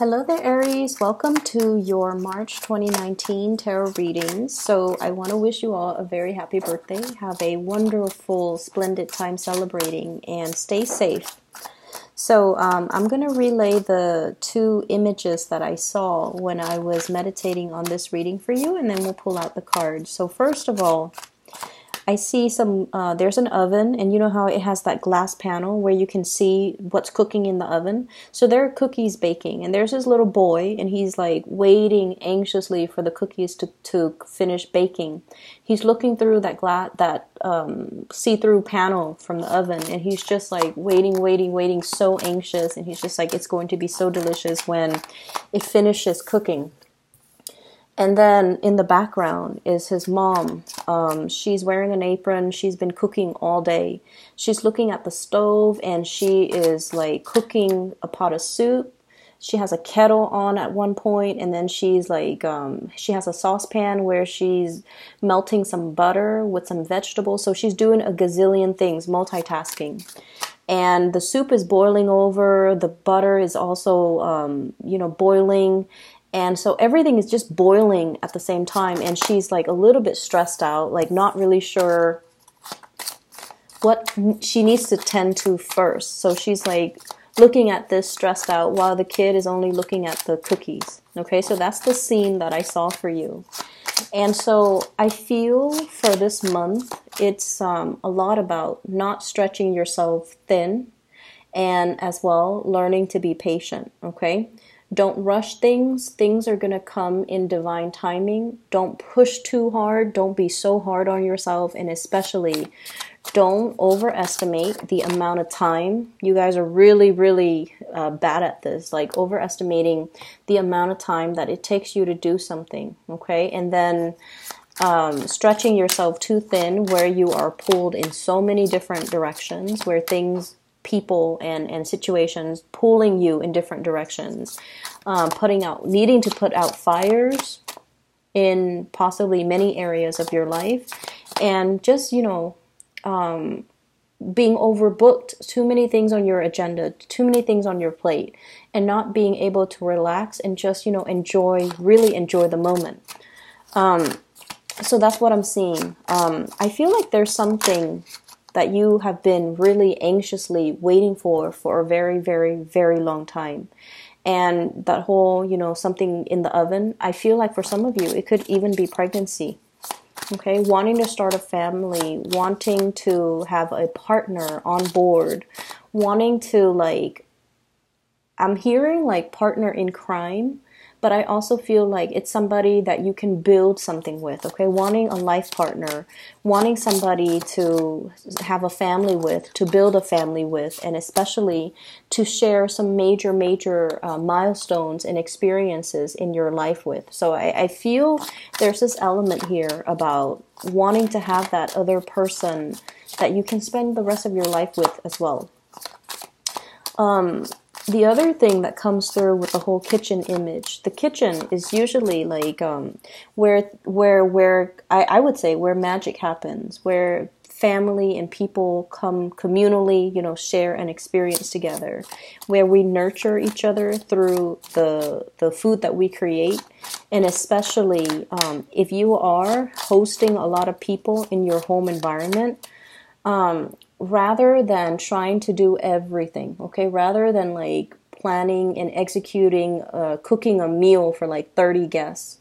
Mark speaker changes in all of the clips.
Speaker 1: Hello there, Aries. Welcome to your March 2019 tarot readings. So I want to wish you all a very happy birthday. Have a wonderful, splendid time celebrating and stay safe. So I'm going to relay the two images that I saw when I was meditating on this reading for you, and then we'll pull out the cards. So first of all, I see there's an oven, and you know how it has that glass panel where you can see what's cooking in the oven? So there are cookies baking, and there's this little boy, and he's like waiting anxiously for the cookies to finish baking. He's looking through that see-through panel from the oven, and he's just like waiting, so anxious, and he's just like, it's going to be so delicious when it finishes cooking. And then in the background is his mom. She's wearing an apron. She's been cooking all day. She's looking at the stove, and she is like cooking a pot of soup. She has a kettle on at one point, and then she's like, she has a saucepan where she's melting some butter with some vegetables. So she's doing a gazillion things, multitasking. And the soup is boiling over. The butter is also, boiling. And so everything is just boiling at the same time, and she's like a little bit stressed out, like not really sure what she needs to tend to first. So she's like looking at this stressed out while the kid is only looking at the cookies. Okay, so that's the scene that I saw for you. And so I feel for this month, it's a lot about not stretching yourself thin, and as well learning to be patient, okay? Don't rush things. Things are going to come in divine timing. Don't push too hard. Don't be so hard on yourself. And especially, don't overestimate the amount of time. You guys are really, really bad at this. Like overestimating the amount of time that it takes you to do something. Okay? And then stretching yourself too thin where you are pulled in so many different directions, where people and situations pulling you in different directions, needing to put out fires in possibly many areas of your life, and just, being overbooked, too many things on your agenda, too many things on your plate, and not being able to relax and just, really enjoy the moment. So that's what I'm seeing. I feel like there's something that you have been really anxiously waiting for a very, very, very long time. And that whole, something in the oven, I feel like for some of you, it could even be pregnancy. Okay, wanting to start a family, wanting to have a partner on board, wanting to I'm hearing like partner in crime, but I also feel like it's somebody that you can build something with, okay? Wanting a life partner, wanting somebody to have a family with, to build a family with, and especially to share some major, milestones and experiences in your life with. So I feel there's this element here about wanting to have that other person that you can spend the rest of your life with as well. The other thing that comes through with the whole kitchen image, the kitchen is usually like where I would say where magic happens, where family and people come communally, share an experience together, where we nurture each other through the food that we create. And especially if you are hosting a lot of people in your home environment, rather than trying to do everything, okay? Rather than like planning and executing, cooking a meal for like 30 guests,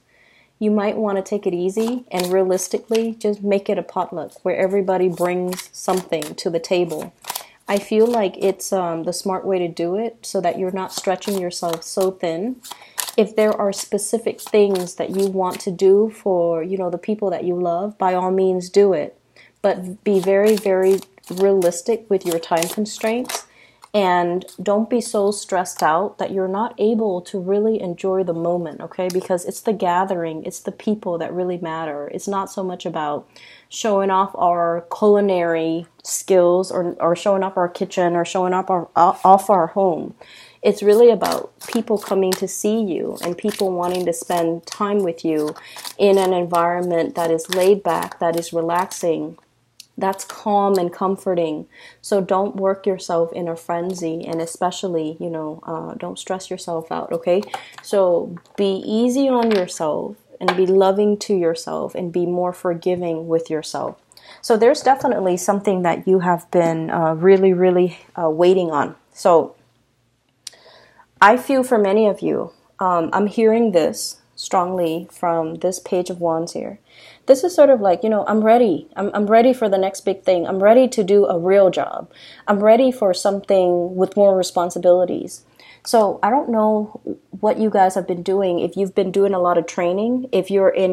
Speaker 1: you might want to take it easy and realistically just make it a potluck where everybody brings something to the table. I feel like it's the smart way to do it so that you're not stretching yourself so thin. If there are specific things that you want to do for, the people that you love, by all means do it. But be very, very realistic with your time constraints, and don't be so stressed out that you're not able to really enjoy the moment, okay? Because it's the gathering, it's the people that really matter. It's not so much about showing off our culinary skills or showing off our kitchen or showing off our home. It's really about people coming to see you and people wanting to spend time with you in an environment that is laid back, that is relaxing, That's calm and comforting. So don't work yourself in a frenzy, and especially, don't stress yourself out, okay? So be easy on yourself and be loving to yourself and be more forgiving with yourself. So there's definitely something that you have been really, really waiting on. So I feel for many of you, I'm hearing this strongly from this Page of Wands here. This is sort of like, I'm ready. I'm ready for the next big thing. I'm ready to do a real job. I'm ready for something with more responsibilities. So I don't know what you guys have been doing. If you've been doing a lot of training, if you're in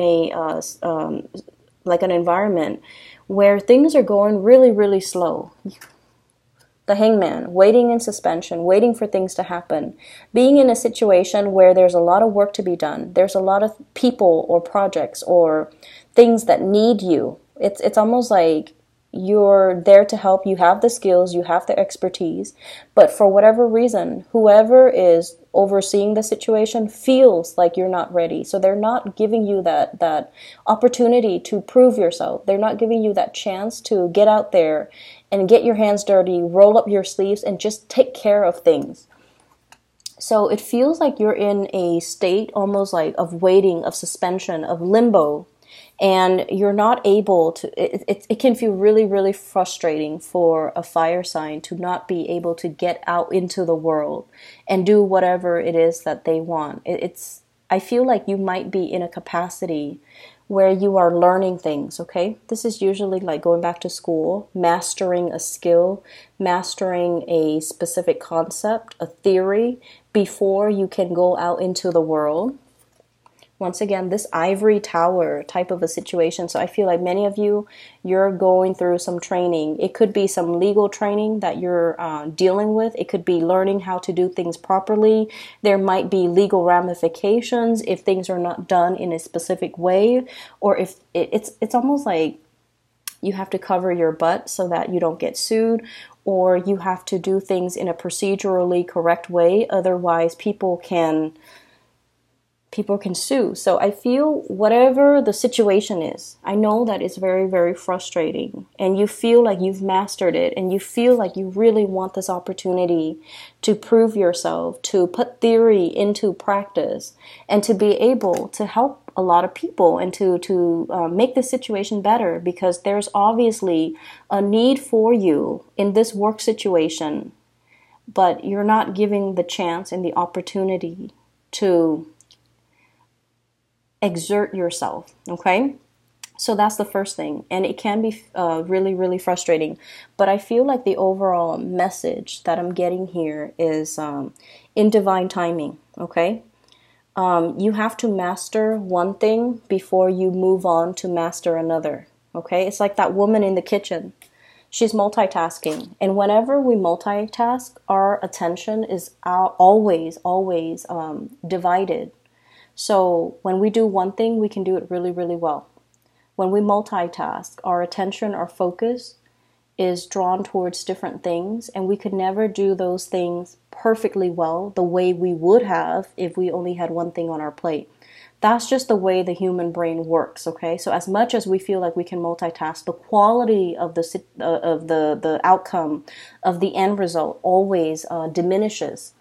Speaker 1: like an environment where things are going really, really slow. The Hangman, waiting in suspension, waiting for things to happen, being in a situation where there's a lot of work to be done, there's a lot of people or projects or things that need you. It's almost like you're there to help. You have the skills, you have the expertise, but for whatever reason, whoever is overseeing the situation feels like you're not ready. So they're not giving you that opportunity to prove yourself. They're not giving you that chance to get out there and get your hands dirty, roll up your sleeves, and just take care of things. So it feels like you're in a state almost like of waiting, of suspension, of limbo, and you're not able to, it can feel really, really frustrating for a fire sign to not be able to get out into the world and do whatever it is that they want. I feel like you might be in a capacity where you are learning things, okay? This is usually like going back to school, mastering a skill, mastering a specific concept, a theory, before you can go out into the world. Once again, this ivory tower type of a situation. So I feel like many of you, you're going through some training. It could be some legal training that you're dealing with. It could be learning how to do things properly. There might be legal ramifications if things are not done in a specific way, or if it's almost like you have to cover your butt so that you don't get sued, or you have to do things in a procedurally correct way. Otherwise, people can sue. So I feel whatever the situation is, I know that it's very, very frustrating, and you feel like you've mastered it, and you feel like you really want this opportunity to prove yourself, to put theory into practice, and to be able to help a lot of people and to make the situation better, because there's obviously a need for you in this work situation, but you're not giving the chance and the opportunity to exert yourself, okay? So that's the first thing, and it can be really, really frustrating, but I feel like the overall message that I'm getting here is in divine timing, okay? You have to master one thing before you move on to master another, okay? It's like that woman in the kitchen. She's multitasking, and whenever we multitask, our attention is always divided. So when we do one thing, we can do it really, really well. When we multitask, our attention, our focus is drawn towards different things, and we could never do those things perfectly well the way we would have if we only had one thing on our plate. That's just the way the human brain works, okay? So as much as we feel like we can multitask, the quality of the outcome of the end result always diminishes.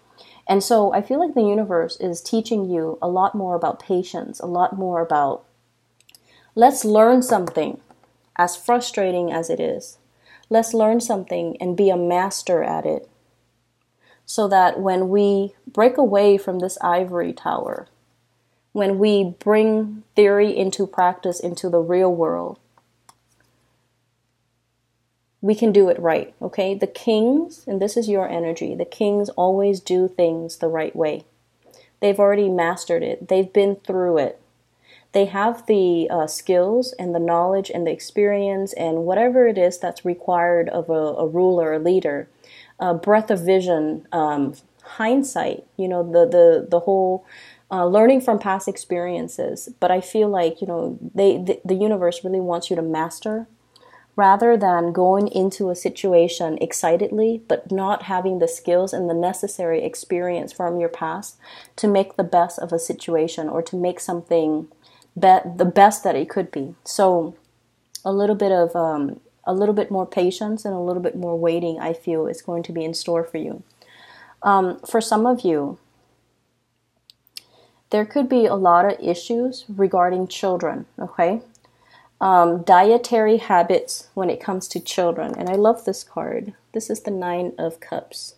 Speaker 1: And so I feel like the universe is teaching you a lot more about patience, a lot more about, let's learn something, as frustrating as it is. Let's learn something and be a master at it, so that when we break away from this ivory tower, when we bring theory into practice, into the real world, we can do it right, okay? The kings, and this is your energy, the kings always do things the right way. They've already mastered it. They've been through it. They have the skills and the knowledge and the experience and whatever it is that's required of a ruler, a leader, breadth of vision, hindsight, the whole learning from past experiences. But I feel like, the universe really wants you to master, rather than going into a situation excitedly, but not having the skills and the necessary experience from your past to make the best of a situation or to make something the best that it could be. So a little bit of A little bit more patience and a little bit more waiting, I feel, is going to be in store for you. For some of you, there could be a lot of issues regarding children, okay? Dietary habits when it comes to children. And I love this card. This is the Nine of Cups.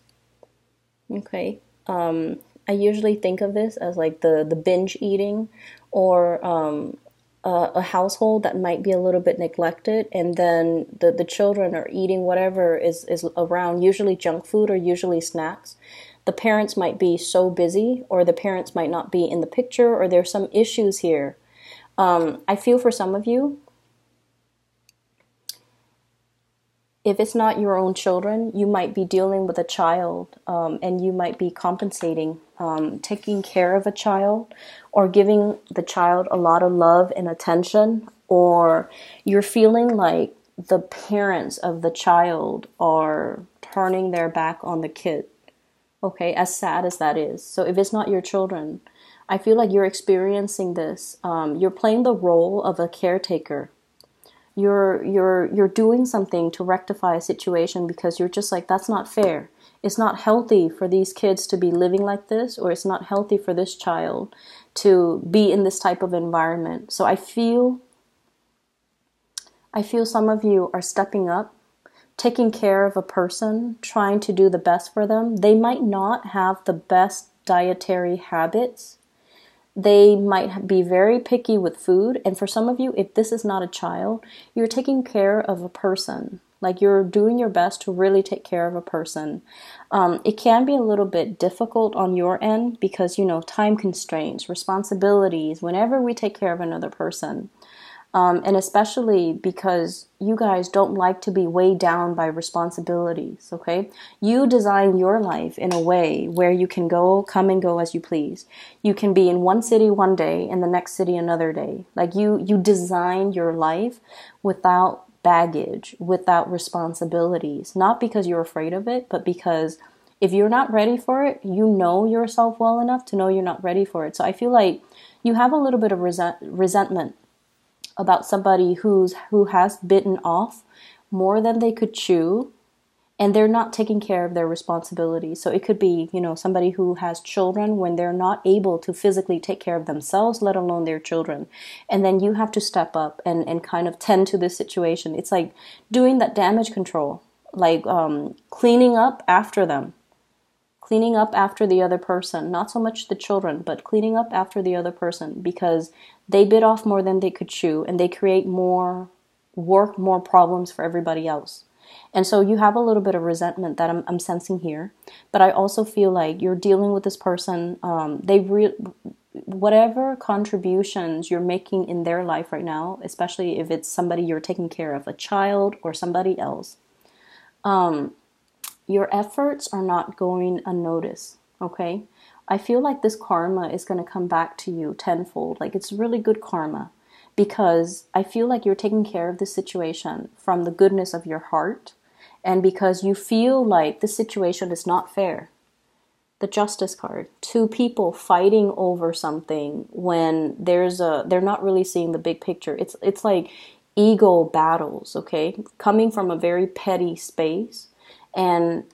Speaker 1: Okay. I usually think of this as like the binge eating, or a household that might be a little bit neglected, and then the children are eating whatever is around, usually junk food or usually snacks. The parents might be so busy, or the parents might not be in the picture, or there's some issues here. I feel for some of you, if it's not your own children, you might be dealing with a child, and you might be compensating, taking care of a child, or giving the child a lot of love and attention, or you're feeling like the parents of the child are turning their back on the kid. Okay, as sad as that is. So if it's not your children, I feel like you're experiencing this. You're playing the role of a caretaker. You're doing something to rectify a situation because you're just like, that's not fair. It's not healthy for these kids to be living like this, or it's not healthy for this child to be in this type of environment. So I feel some of you are stepping up, taking care of a person, trying to do the best for them. They might not have the best dietary habits. They might be very picky with food. And for some of you, if this is not a child, you're taking care of a person. Like, you're doing your best to really take care of a person. It can be a little bit difficult on your end because, time constraints, responsibilities, whenever we take care of another person. And especially because you guys don't like to be weighed down by responsibilities, okay? You design your life in a way where you can come and go as you please. You can be in one city one day and the next city another day. Like, you design your life without baggage, without responsibilities. Not because you're afraid of it, but because if you're not ready for it, you know yourself well enough to know you're not ready for it. So I feel like you have a little bit of resentment about somebody who has bitten off more than they could chew, and they're not taking care of their responsibilities. So it could be, somebody who has children when they're not able to physically take care of themselves, let alone their children. And then you have to step up and kind of tend to this situation. It's like doing that damage control, like cleaning up after them. Cleaning up after the other person, not so much the children, but cleaning up after the other person, because they bit off more than they could chew, and they create more work, more problems for everybody else. And so you have a little bit of resentment that I'm sensing here, but I also feel like you're dealing with this person. Whatever contributions you're making in their life right now, especially if it's somebody you're taking care of, a child or somebody else, your efforts are not going unnoticed, okay? I feel like this karma is going to come back to you tenfold. Like, it's really good karma, because I feel like you're taking care of this situation from the goodness of your heart, and because you feel like this situation is not fair. The Justice card. Two people fighting over something when they're not really seeing the big picture. It's like ego battles, okay? Coming from a very petty space. And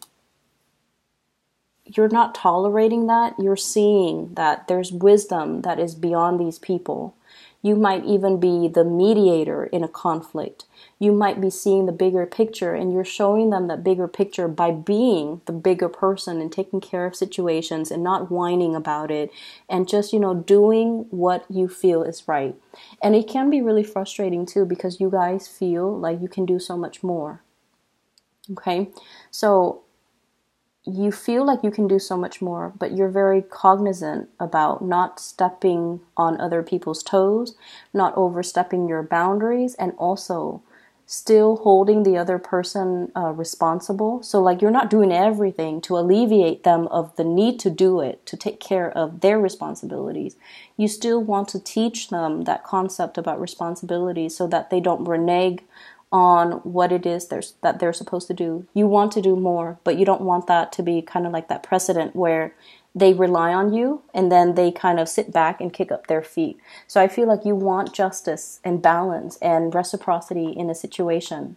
Speaker 1: you're not tolerating that. You're seeing that there's wisdom that is beyond these people. You might even be the mediator in a conflict. You might be seeing the bigger picture, and you're showing them that bigger picture by being the bigger person and taking care of situations and not whining about it, and just, doing what you feel is right. And it can be really frustrating too, because you guys feel like you can do so much more. Okay, so you feel like you can do so much more, but you're very cognizant about not stepping on other people's toes, not overstepping your boundaries, and also still holding the other person responsible. So like, you're not doing everything to alleviate them of the need to do it, to take care of their responsibilities. You still want to teach them that concept about responsibility so that they don't renege on what it is that they're supposed to do. You want to do more, but you don't want that to be kind of like that precedent where they rely on you and then they kind of sit back and kick up their feet. So I feel like you want justice and balance and reciprocity in a situation.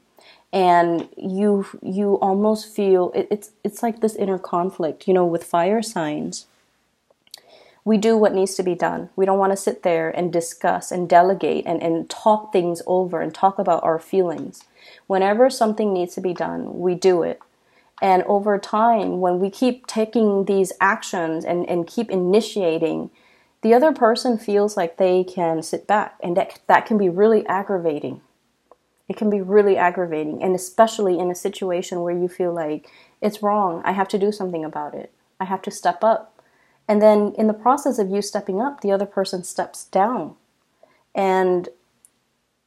Speaker 1: And you almost feel it's like this inner conflict, with fire signs. We do what needs to be done. We don't want to sit there and discuss and delegate and talk things over and talk about our feelings. Whenever something needs to be done, we do it. And over time, when we keep taking these actions and keep initiating, the other person feels like they can sit back. And that can be really aggravating. It can be really aggravating. And especially in a situation where you feel like it's wrong. I have to do something about it. I have to step up. And then in the process of you stepping up, the other person steps down. And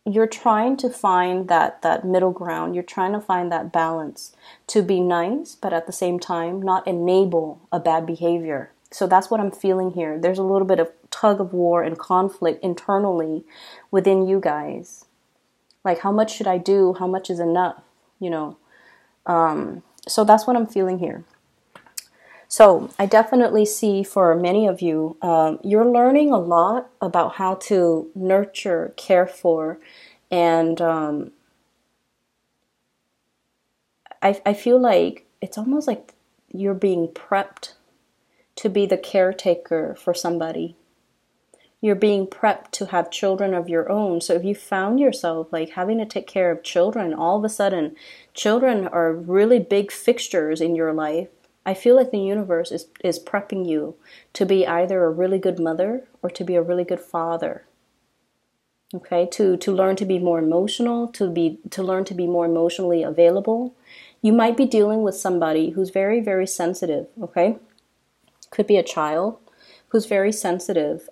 Speaker 1: you're trying to find that middle ground. You're trying to find that balance to be nice, but at the same time, not enable a bad behavior. So that's what I'm feeling here. There's a little bit of tug of war and conflict internally within you guys. Like, how much should I do? How much is enough? So that's what I'm feeling here. So I definitely see for many of you, you're learning a lot about how to nurture, care for, and I feel like it's almost like you're being prepped to be the caretaker for somebody. You're being prepped to have children of your own. So if you found yourself like having to take care of children, all of a sudden, children are really big fixtures in your life. I feel like the universe is prepping you to be either a really good mother or to be a really good father. Okay, to learn to be more emotional, to learn to be more emotionally available. You might be dealing with somebody who's very, very sensitive. Okay, could be a child who's very sensitive,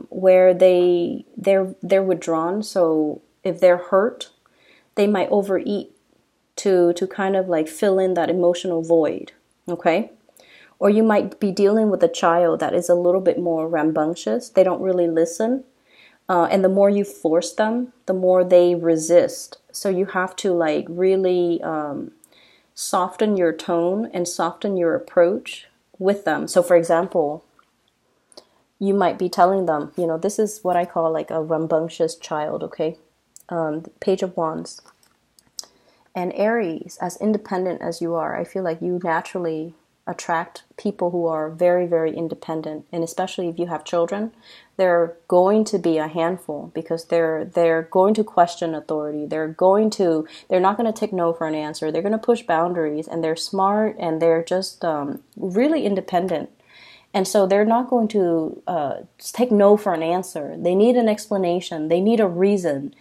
Speaker 1: where they're withdrawn. So if they're hurt, they might overeat to kind of like fill in that emotional void. Okay? Or you might be dealing with a child that is a little bit more rambunctious. They don't really listen. And the more you force them, the more they resist. So you have to like really soften your tone and soften your approach with them. So for example, you might be telling them, this is what I call like a rambunctious child, okay? Page of Wands. And Aries, as independent as you are, I feel like you naturally attract people who are very, very independent. And especially if you have children, they're going to be a handful because they're going to question authority. They're not going to take no for an answer. They're going to push boundaries, and they're smart, and they're just really independent. And so they're not going to take no for an answer. They need an explanation. They need a reason.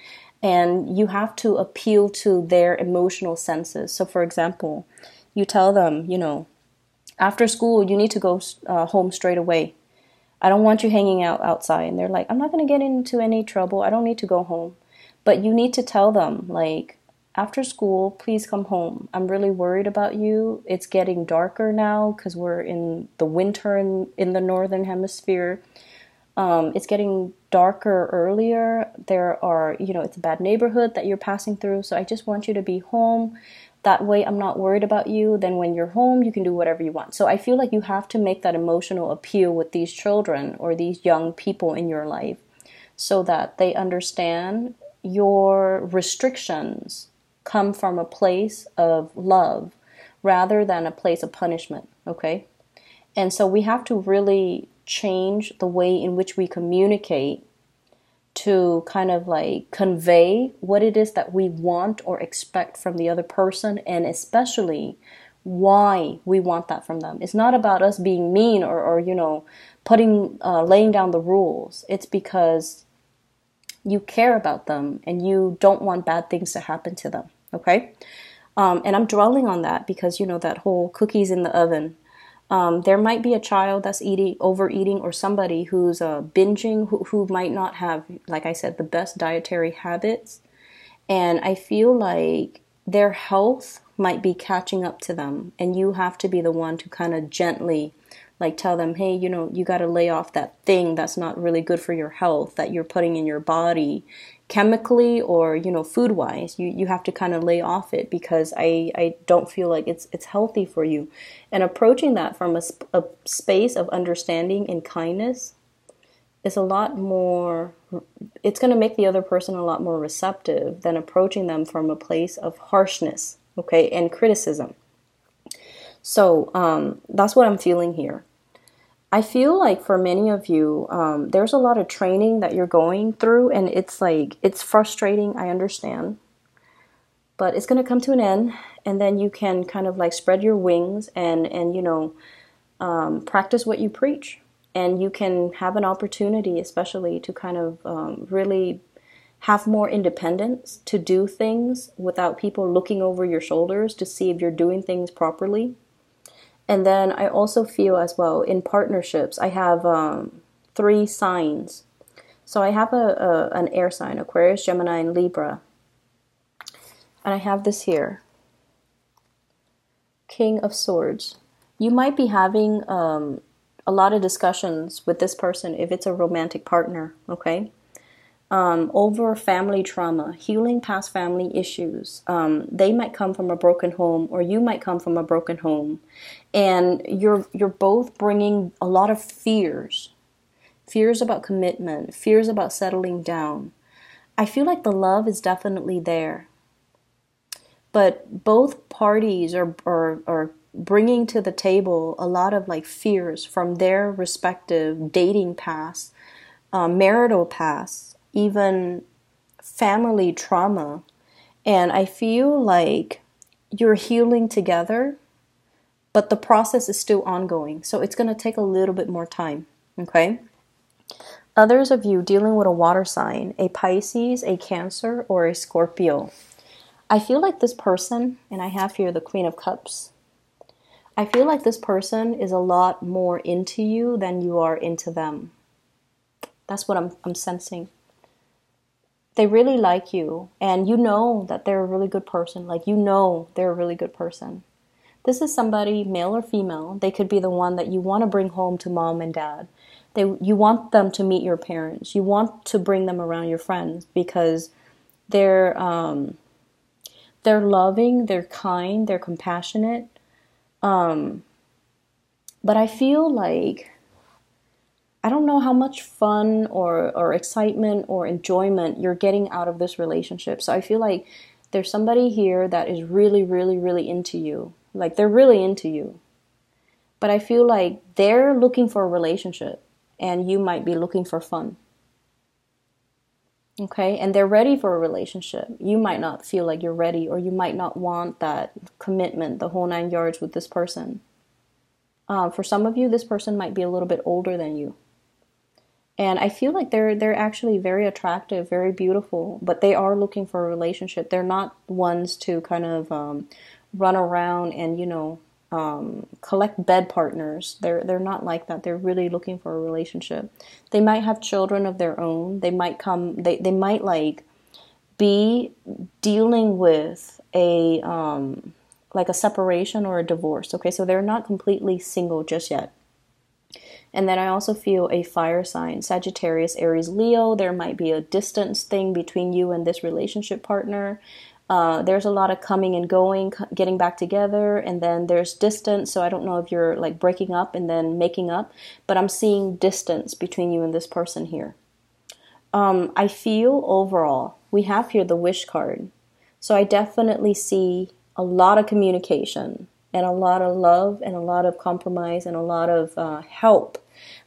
Speaker 1: And you have to appeal to their emotional senses. So for example, you tell them, after school, you need to go home straight away. I don't want you hanging out outside. And they're like, I'm not going to get into any trouble. I don't need to go home. But you need to tell them, like, after school, please come home. I'm really worried about you. It's getting darker now because we're in the winter in the northern hemisphere. It's getting darker earlier. There are, it's a bad neighborhood that you're passing through. So I just want you to be home. That way I'm not worried about you. Then when you're home, you can do whatever you want. So I feel like you have to make that emotional appeal with these children or these young people in your life so that they understand your restrictions come from a place of love rather than a place of punishment, okay? And so we have to really change the way in which we communicate to kind of like convey what it is that we want or expect from the other person, and especially why we want that from them. It's not about us being mean or laying down the rules. It's because you care about them and you don't want bad things to happen to them, okay? And I'm dwelling on that because, that whole cookies in the oven. There might be a child that's overeating, or somebody who's binging, who might not have, like I said, the best dietary habits. And I feel like their health might be catching up to them. And you have to be the one to kind of gently like tell them, hey, you got to lay off that thing that's not really good for your health that you're putting in your body chemically or, food wise. You have to kind of lay off it because I don't feel like it's healthy for you. And approaching that from a space of understanding and kindness is a lot more, it's going to make the other person a lot more receptive than approaching them from a place of harshness, okay, and criticism. So that's what I'm feeling here. I feel like for many of you, there's a lot of training that you're going through, and it's like, it's frustrating, I understand. But it's going to come to an end, and then you can kind of like spread your wings and practice what you preach. And you can have an opportunity, especially to kind of really have more independence to do things without people looking over your shoulders to see if you're doing things properly. And then I also feel as well in partnerships, I have 3 signs. So I have an air sign, Aquarius, Gemini, and Libra. And I have this here, King of Swords. You might be having a lot of discussions with this person if it's a romantic partner, okay? Over family trauma, healing past family issues. They might come from a broken home, or you might come from a broken home. And you're both bringing a lot of fears. Fears about commitment, fears about settling down. I feel like the love is definitely there. But both parties are bringing to the table a lot of like fears from their respective dating past, marital past, even family trauma. And I feel like you're healing together, but the process is still ongoing. So it's going to take a little bit more time, okay? Others of you dealing with a water sign, a Pisces, a Cancer, or a Scorpio. I feel like this person, and I have here the Queen of Cups, I feel like this person is a lot more into you than you are into them. That's what I'm sensing. They really like you, and you know that they're a really good person. Like, you know they're a really good person. This is somebody, male or female. They could be the one that you want to bring home to mom and dad. You want them to meet your parents. You want to bring them around your friends because they're loving, they're kind, they're compassionate. But I feel like, I don't know how much fun or excitement or enjoyment you're getting out of this relationship. So I feel like there's somebody here that is really, really, really into you. Like, they're really into you. But I feel like they're looking for a relationship and you might be looking for fun. Okay, and they're ready for a relationship. You might not feel like you're ready, or you might not want that commitment, the whole 9 yards with this person. For some of you, this person might be a little bit older than you. And I feel like they're actually very attractive, very beautiful, but they are looking for a relationship. They're not ones to kind of run around and, collect bed partners. They're not like that. They're really looking for a relationship. They might have children of their own. They might like be dealing with a like a separation or a divorce. Okay, so they're not completely single just yet. And then I also feel a fire sign, Sagittarius, Aries, Leo. There might be a distance thing between you and this relationship partner. There's a lot of coming and going, getting back together, and then there's distance. So I don't know if you're like breaking up and then making up, but I'm seeing distance between you and this person here. I feel overall, we have here the wish card. So I definitely see a lot of communication and a lot of love and a lot of compromise and a lot of help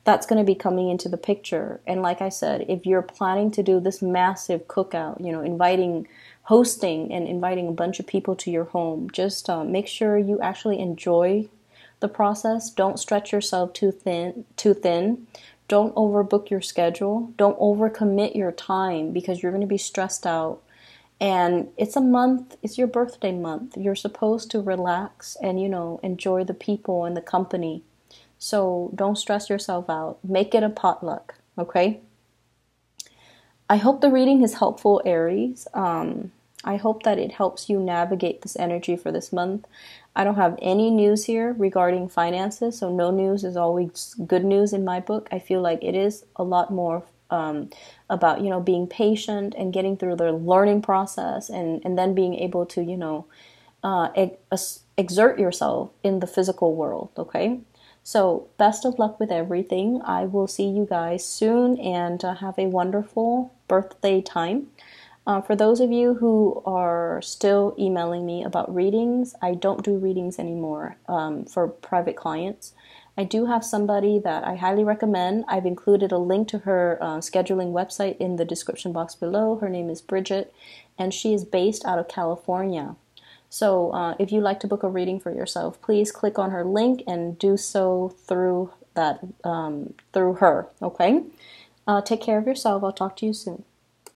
Speaker 1: that's going to be coming into the picture. And like I said, if you're planning to do this massive cookout, hosting and inviting a bunch of people to your home, just make sure you actually enjoy the process. Don't stretch yourself too thin. Don't overbook your schedule. Don't overcommit your time because you're going to be stressed out. And it's a month, it's your birthday month. You're supposed to relax and, enjoy the people and the company. So don't stress yourself out. Make it a potluck, okay? I hope the reading is helpful, Aries. I hope that it helps you navigate this energy for this month. I don't have any news here regarding finances, so no news is always good news in my book. I feel like it is a lot more about, being patient and getting through the learning process and then being able to, exert yourself in the physical world, okay? So, best of luck with everything. I will see you guys soon and have a wonderful birthday time. For those of you who are still emailing me about readings, I don't do readings anymore for private clients. I do have somebody that I highly recommend. I've included a link to her scheduling website in the description box below. Her name is Bridget, and she is based out of California. So if you'd like to book a reading for yourself, please click on her link and do so through that through her. Okay. Take care of yourself. I'll talk to you soon.